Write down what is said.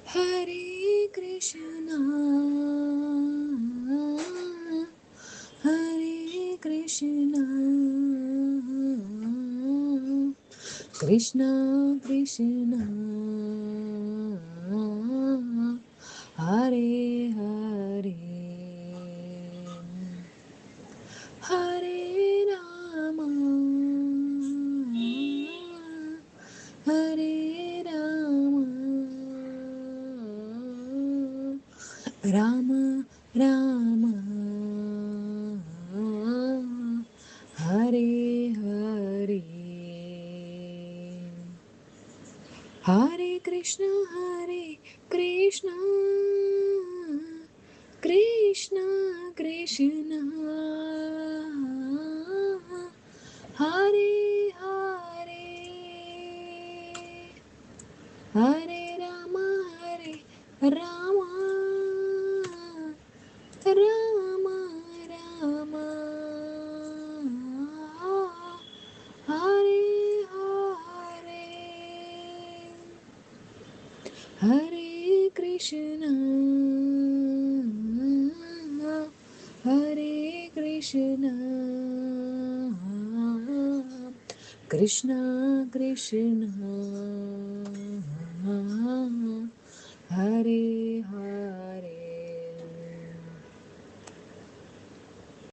Hare Krishna, Hare Krishna, Krishna Krishna, Hare Hare, Hare Rama, Hare Rama, Rama Rama, Hare Hare, Hare Krishna, Hare Krishna, Krishna Krishna, Hare Hare, Hare Rama, Hare Rama, Rama Rama, Hare Hare, Hare Krishna, Hare Krishna, Krishna Krishna, Hare Hare.